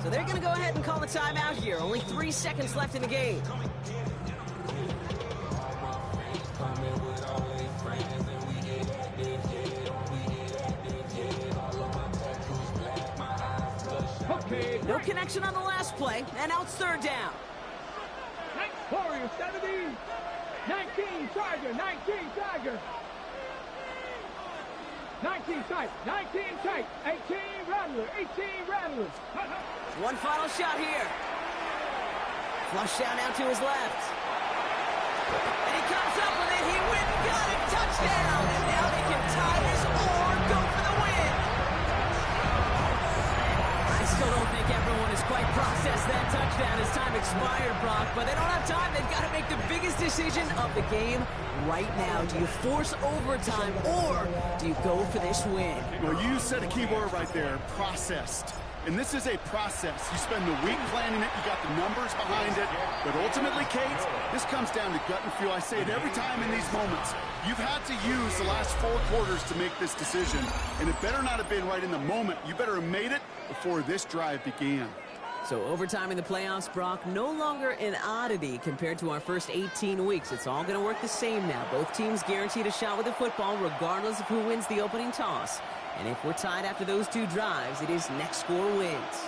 So they're going to go ahead and call the timeout here. Only 3 seconds left in the game. No connection on the last play, and now it's 3rd down. Warrior 70, 19 Tiger, 19 Tiger. 19 tight, 19 tight, 18 Rattler, 18 Rattler. One final shot here. Flush down now to his left. And he comes up with it. He went and got it. Touchdown. And now they can tie this or go for the win. I still don't think everyone has quite processed that touchdown as time expired, Brock. But they don't have time. They've got to make the biggest decision of the game right now. Do you force overtime or do you go for this win? Well, you said a key word right there, processed. And this is a process. You spend the week planning it, you got the numbers behind it, but ultimately, Kate, this comes down to gut and feel. I say it every time in these moments. You've had to use the last 4 quarters to make this decision, and it better not have been right in the moment. You better have made it before this drive began. So overtime in the playoffs, Brock, no longer an oddity compared to our first 18 weeks. It's all going to work the same now. Both teams guaranteed a shot with the football regardless of who wins the opening toss. And if we're tied after those 2 drives, it is next score wins.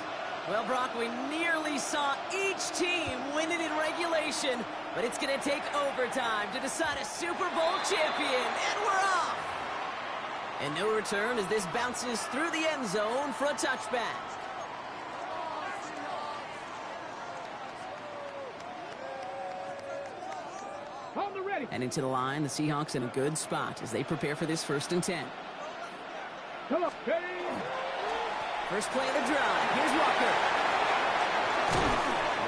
Well, Brock, we nearly saw each team win it in regulation, but it's going to take overtime to decide a Super Bowl champion, and we're off! And no return as this bounces through the end zone for a touchback. And into the line, the Seahawks in a good spot as they prepare for this 1st and 10. First play of the drive. Here's Walker.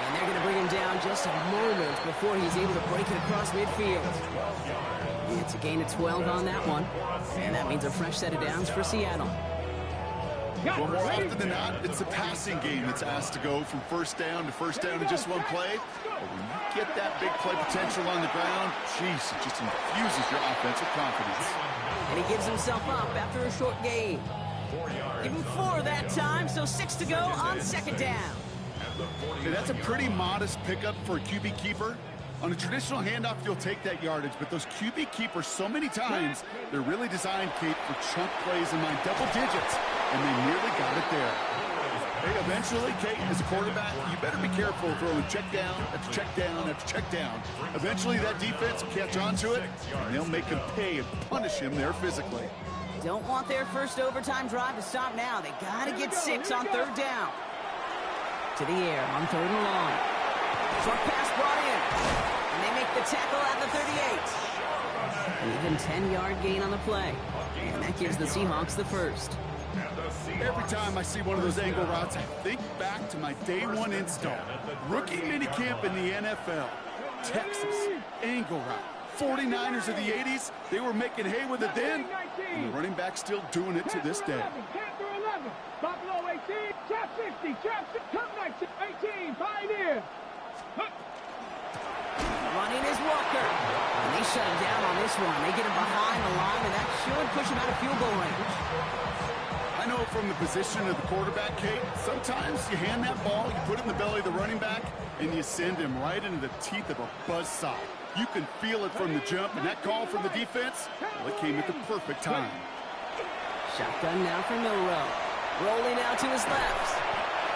And they're going to bring him down just a moment before he's able to break it across midfield. It's a gain of 12 on that one. And that means a fresh set of downs for Seattle. Well, more often than not, it's the passing game that's asked to go from first down in just one play. But when you get that big play potential on the ground, geez, it just infuses your offensive confidence. And he gives himself up after a short gain. Give him 4 that time, so 6 to go on 2nd down. Okay, that's a pretty modest pickup for a QB keeper. On a traditional handoff, you'll take that yardage, but those QB keepers, so many times, they're really designed, Kate, for chunk plays in my double digits, and they nearly got it there. Hey, eventually, Kate, as a quarterback, you better be careful throwing check down after check down after check down. Eventually, that defense will catch on to it, and they'll make him pay and punish him there physically. Don't want their first overtime drive to stop now. They got to get 6 on 3rd down. To the air on 3rd and long. Short pass brought in. And they make the tackle at the 38. An even 10-yard gain on the play. And that gives the Seahawks the first. Every time I see one of those angle routes, I think back to my day 1 install. Rookie minicamp in the NFL. Texas, angle route. 49ers of the 80s, they were making hay with it then, and the running back's still doing it to this day. Buffalo 18, trap 50, trap 18, Pioneer. Running is Walker. And they shut him down on this one. They get him behind the line, and that should push him out of field goal range. I know from the position of the quarterback, Kate, sometimes you hand that ball, you put it in the belly of the running back, and you send him right into the teeth of a buzzsaw. You can feel it from the jump, and that call from the defense, well, it came at the perfect time. Shotgun now for Milroe. Rolling out to his left.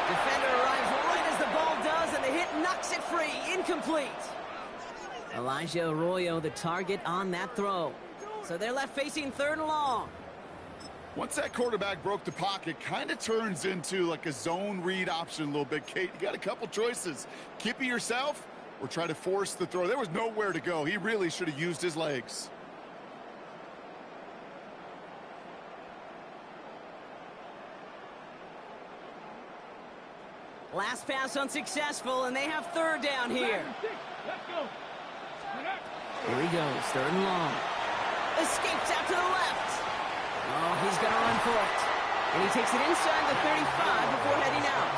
Defender arrives right as the ball does, and the hit knocks it free. Incomplete. Elijah Arroyo, the target on that throw. So they're left facing 3rd and long. Once that quarterback broke the pocket, kind of turns into like a zone read option a little bit, Kate. You got a couple choices. Keep it yourself or try to force the throw. There was nowhere to go. He really should have used his legs. Last pass unsuccessful, and they have 3rd down here. Let's go. Here he goes, 3rd and long. Escapes out to the left. Oh, he's going to run for it. And he takes it inside the 35 before heading out.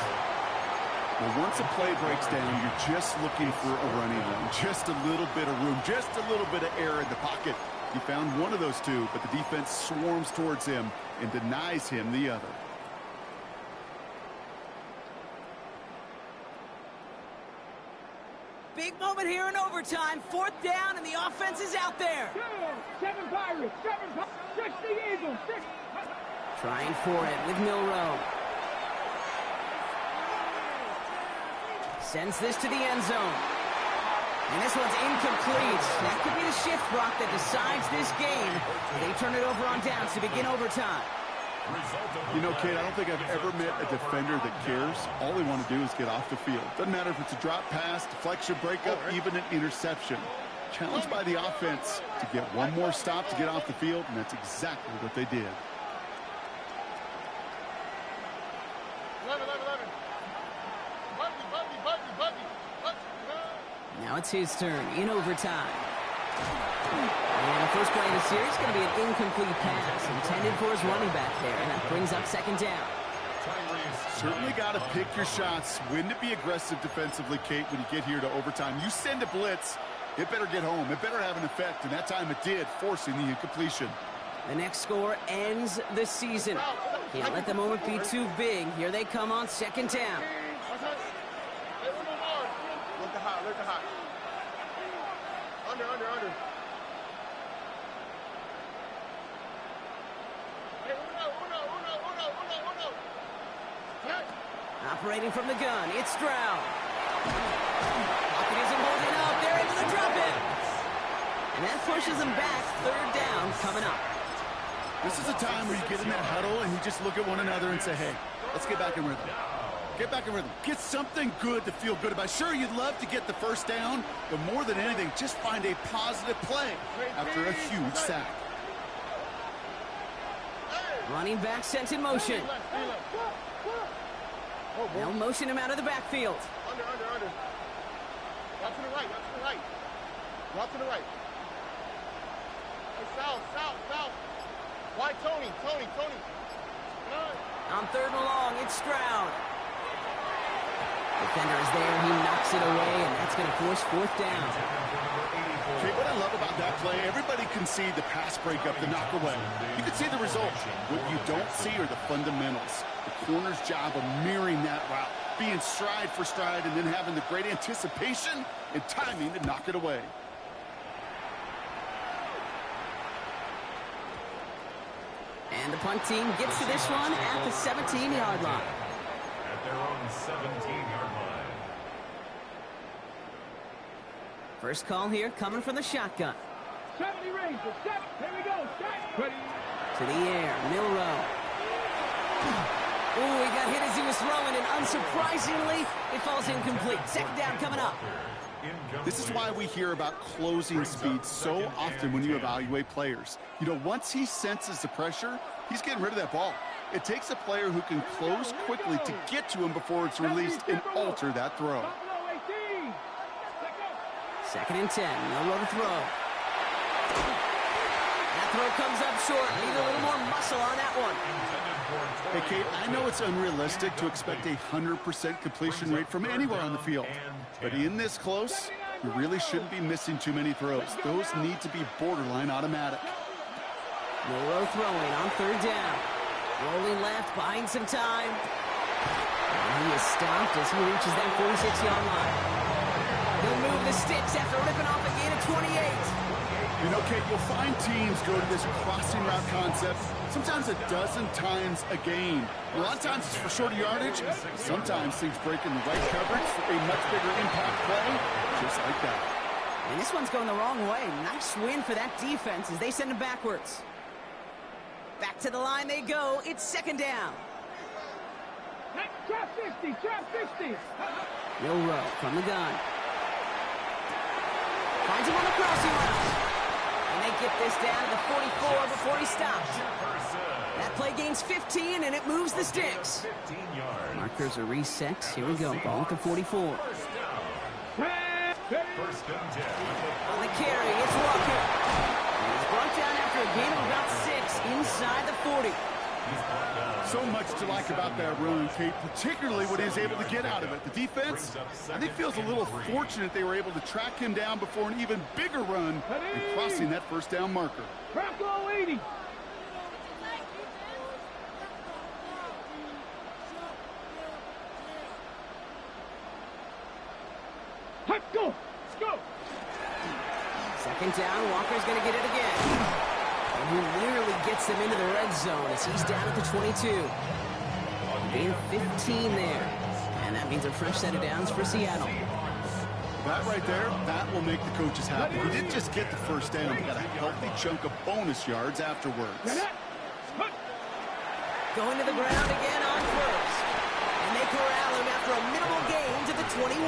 Well, once a play breaks down, you're just looking for a running lane. Just a little bit of room, just a little bit of air in the pocket. He found one of those two, but the defense swarms towards him and denies him the other. Big moment here in overtime. 4th down, and the offense is out there. 7 Pirates, 7 Pirates, 60 Eagles, 6. Trying for it with Milroe. Sends this to the end zone. And this one's incomplete. That could be the shift rock that decides this game. They turn it over on downs to begin overtime. You know, Kate, I don't think I've ever met a defender that cares. All they want to do is get off the field. Doesn't matter if it's a drop pass, deflection, breakup, even an interception. Challenged by the offense to get one more stop to get off the field, and that's exactly what they did. 11. Buggy. Now it's his turn in overtime. And the first play of the series is going to be an incomplete pass intended for his running back there, and that brings up 2nd down. Certainly got to pick your shots. When to be aggressive defensively, Kate, when you get here to overtime. You send a blitz, it better get home. It better have an effect, and that time it did, forcing the incompletion. The next score ends the season. Can't let the moment be too big. Here they come on 2nd down. Look at high. Under. Hey, uno. Operating from the gun, it's Stroud. Pocket isn't holding up. They're into the drop-in. And that pushes them back. 3rd down coming up. This is a time where you get in that huddle and you just look at one another and say, hey, let's get back in rhythm. Get back in rhythm. Get something good to feel good about. Sure, you'd love to get the 1st down, but more than anything, just find a positive play after a huge sack. Running back sent in motion. They'll motion him out of the backfield. Under. Drop to the right. Drop to the right. Hey, south. Why, Tony. On 3rd and long, it's Stroud. Defender is there, he knocks it away, and that's going to force 4th down. Okay, what I love about that play, everybody can see the pass breakup, the knock away. You can see the result. What you don't see are the fundamentals. The corner's job of mirroring that route, being stride for stride, and then having the great anticipation and timing to knock it away. And the punt team gets to this one at the 17-yard line. At their own 17-yard line. First call here coming from the shotgun. 70 Rangers, 7. Here we go. Ready. To the air, Milroe. Ooh, he got hit as he was throwing, and unsurprisingly, it falls incomplete. 2nd down coming up. This is why we hear about closing speed so often when you evaluate players. You know, once he senses the pressure, he's getting rid of that ball. It takes a player who can close quickly to get to him before it's released and alter that throw. 2nd and 10, Milroe to throw. That throw comes up short. Need a little more muscle on that one. Hey, Kate, I know it's unrealistic to expect a 100% completion rate from anywhere on the field. But in this close, you really shouldn't be missing too many throws. Those need to be borderline automatic. Milroe throwing on 3rd down. Rolling left, buying some time. And he is stopped as he reaches that 46-yard line. He'll move the sticks after ripping off a gain of 28. You know, Kate, you'll find teams go to this crossing route concept sometimes a dozen times a game. A lot of times it's for shorter yardage. Sometimes things break in the right coverage for a much bigger impact play, just like that. And this one's going the wrong way. Nice win for that defense as they send him backwards. Back to the line they go. It's second down. Trap 50, trap 50. Will Rowe from the gun. Finds him on the crossing route. And they get this down to the 44 before he stops. That play gains 15, and it moves the sticks. Markers are reset. Here we go. Ball at the 44. On the carry, it's Walker. And he's brought down after a gain of about 6 inside the 40. So much to like about that run, Kate, particularly what he was able to get out of it. The defense, I think, feels a little fortunate they were able to track him down before an even bigger run and crossing that first down marker. Bronco 80. Let's go. Let's go. Second down, Walker's going to get it again. And he literally gets them into the red zone as he's down at the 22. Gain of 15 there. And that means a fresh set of downs for Seattle. That right there, that will make the coaches happy. He didn't just get the first down. He got a healthy chunk of bonus yards afterwards. Going to the ground again on first. And they corral him after a minimal gain to the 21.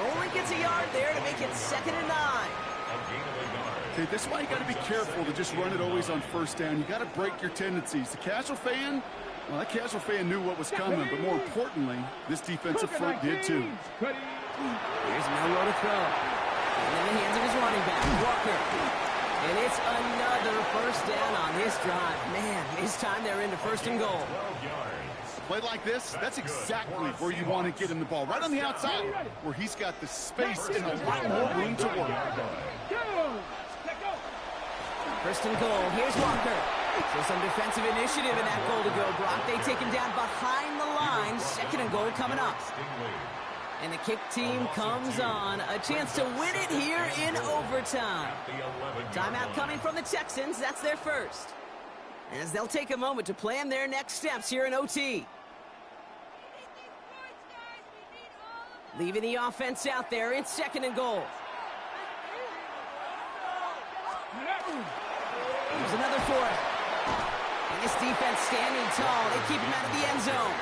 Only gets a yard there to make it 2nd and 9. Okay, this is why you got to be careful to just run it always on first down. You got to break your tendencies. The casual fan, well, that casual fan knew what was coming, but more importantly, this defensive front did too. Here's Mello to throw. And in the hands of his running back, Walker. And it's another first down on this drive. Man, this time they're into 1st and goal. Play like this, that's exactly where you want to get him the ball. Right on the outside, where he's got the space and a lot more room to work. 1st and goal. Here's Walker. So some defensive initiative in that goal to go. Brock, they take him down behind the line. 2nd and goal coming up. And the kick team comes on. A chance to win it here in overtime. Timeout coming from the Texans. That's their first. As they'll take a moment to plan their next steps here in OT. Leaving the offense out there. It's 2nd and goal. Here's another for it. And this defense standing tall. They keep him out of the end zone.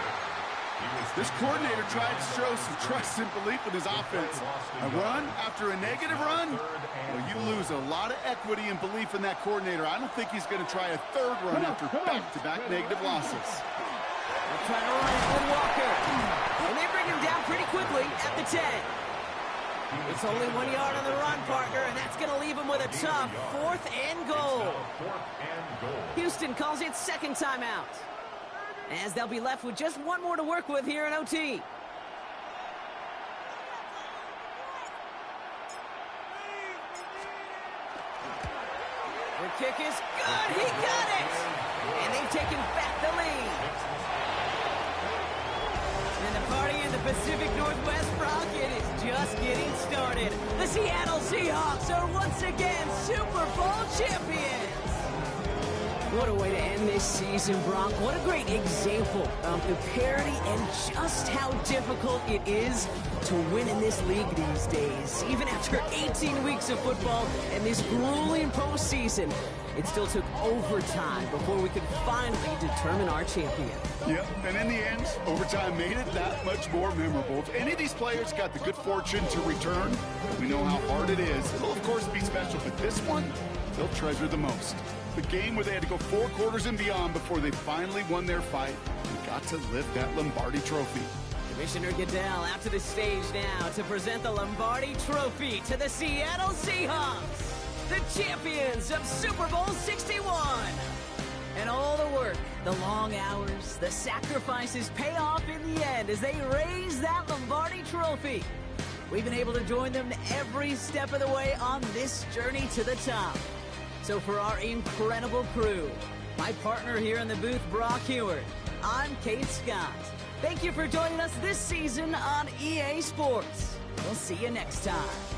This coordinator tried to show some trust and belief in his offense. A run after a negative run? Well, you lose a lot of equity and belief in that coordinator. I don't think he's going to try a 3rd run after back-to-back negative losses. They're trying to run it with Walker. And they bring him down pretty quickly at the 10. It's only 1 yard on the run, partner, and that's going to leave him with a tough 4th and goal. Houston calls it 2nd timeout, as they'll be left with just 1 more to work with here in OT. The kick is good. He got it. And they've taken back the lead. And the party in the Pacific Northwest, Brock, it is just getting started. The Seattle Seahawks are once again Super Bowl champions. What a way to end this season, Brock. What a great example of the parity and just how difficult it is to win in this league these days. Even after 18 weeks of football and this grueling postseason, it still took overtime before we could finally determine our champion. Yep, and in the end, overtime made it that much more memorable. If any of these players got the good fortune to return, we know how hard it is. It'll, of course, be special, but this one, they'll treasure the most. The game where they had to go 4 quarters and beyond before they finally won their fight and got to lift that Lombardi trophy. Commissioner Goodell out to the stage now to present the Lombardi Trophy to the Seattle Seahawks, the champions of Super Bowl 61. And all the work, the long hours, the sacrifices pay off in the end as they raise that Lombardi Trophy. We've been able to join them every step of the way on this journey to the top. So for our incredible crew, My partner here in the booth, Brock Heward. I'm Kate Scott. Thank you for joining us this season on EA Sports. We'll see you next time.